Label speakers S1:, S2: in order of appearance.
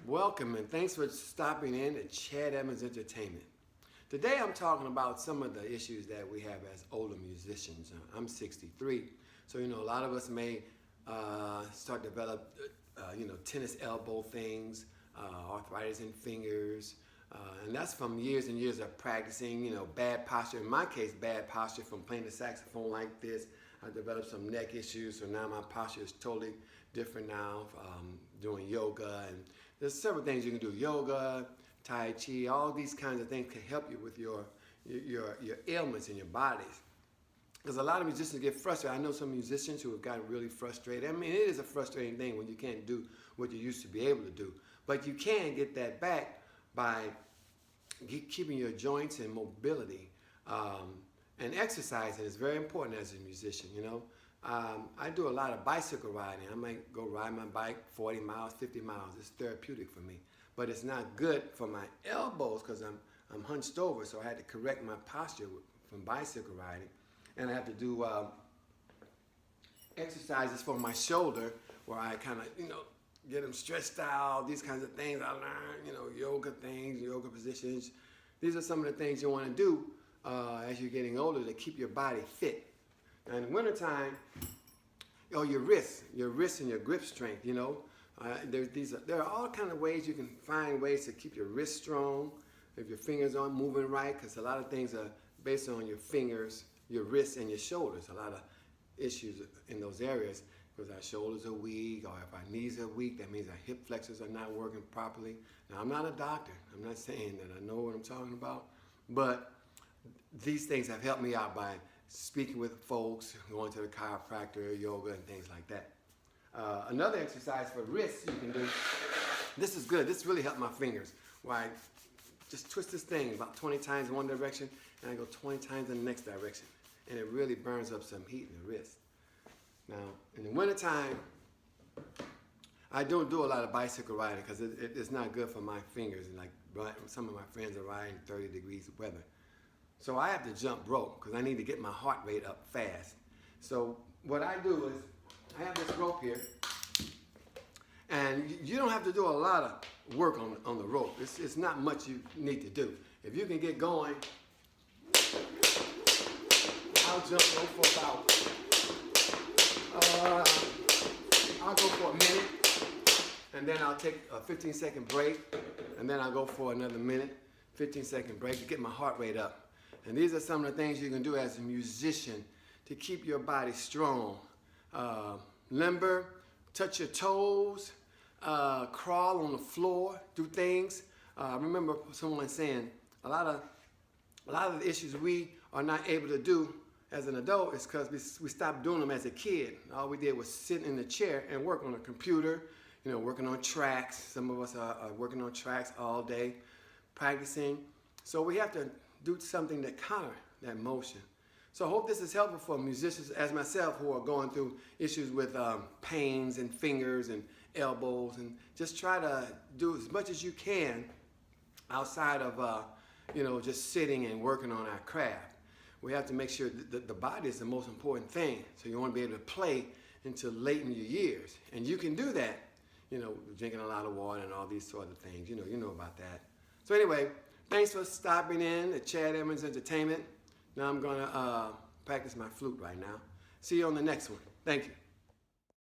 S1: Welcome and thanks for stopping in at Chad Evans Entertainment. Today I'm talking about some of the issues that we have as older musicians. I'm 63, so a lot of us may start to develop tennis elbow things, arthritis in fingers, and that's from years and years of practicing, bad posture. In my case, bad posture from playing the saxophone like this. I developed some neck issues, so now my posture is totally different now, doing yoga, and there's several things you can do. Yoga, Tai Chi, all these kinds of things can help you with your ailments in your bodies. Because a lot of musicians get frustrated. I know some musicians who have gotten really frustrated. I mean, it is a frustrating thing when you can't do what you used to be able to do. But you can get that back by keeping your joints in mobility. And exercising is very important as a musician, I do a lot of bicycle riding. I might go ride my bike 40 miles, 50 miles. It's therapeutic for me. But it's not good for my elbows because I'm hunched over, so I had to correct my posture from bicycle riding. And I have to do exercises for my shoulder where I kind of, get them stretched out, these kinds of things I learned, yoga things, yoga positions. These are some of the things you want to do as you're getting older to keep your body fit. Now in the wintertime, your wrists and your grip strength, there are all kinds of ways you can find ways to keep your wrists strong, if your fingers aren't moving right, because a lot of things are based on your fingers, your wrists, and your shoulders. A lot of issues in those areas because our shoulders are weak, or if our knees are weak, that means our hip flexors are not working properly. Now, I'm not a doctor. I'm not saying that I know what I'm talking about, but these things have helped me out by speaking with folks, going to the chiropractor, yoga, and things like that. Another exercise for wrists you can do, this is good. This really helped my fingers, where I just twist this thing about 20 times in one direction, and I go 20 times in the next direction. And it really burns up some heat in the wrist. Now, in the wintertime, I don't do a lot of bicycle riding because it's not good for my fingers. And like some of my friends are riding 30 degrees weather. So I have to jump rope because I need to get my heart rate up fast. So what I do is I have this rope here, and you don't have to do a lot of work on the rope. It's not much you need to do. If you can get going, I'll jump rope for about, I'll go for a minute, and then I'll take a 15-second break, and then I'll go for another minute, 15-second break to get my heart rate up. And these are some of the things you can do as a musician to keep your body strong. Limber, touch your toes, crawl on the floor, do things. I remember someone saying a lot of the issues we are not able to do as an adult is because we stopped doing them as a kid. All we did was sit in the chair and work on a computer, working on tracks. Some of us are working on tracks all day, practicing. So we have to do something that counter that motion. So I hope this is helpful for musicians as myself who are going through issues with pains and fingers and elbows, and just try to do as much as you can outside of just sitting and working on our craft. We have to make sure that the body is the most important thing. So you want to be able to play until late in your years. And you can do that, drinking a lot of water and all these sort of things. You know about that. So anyway, thanks for stopping in at Chad Evans Entertainment. Now I'm going to practice my flute right now. See you on the next one. Thank you.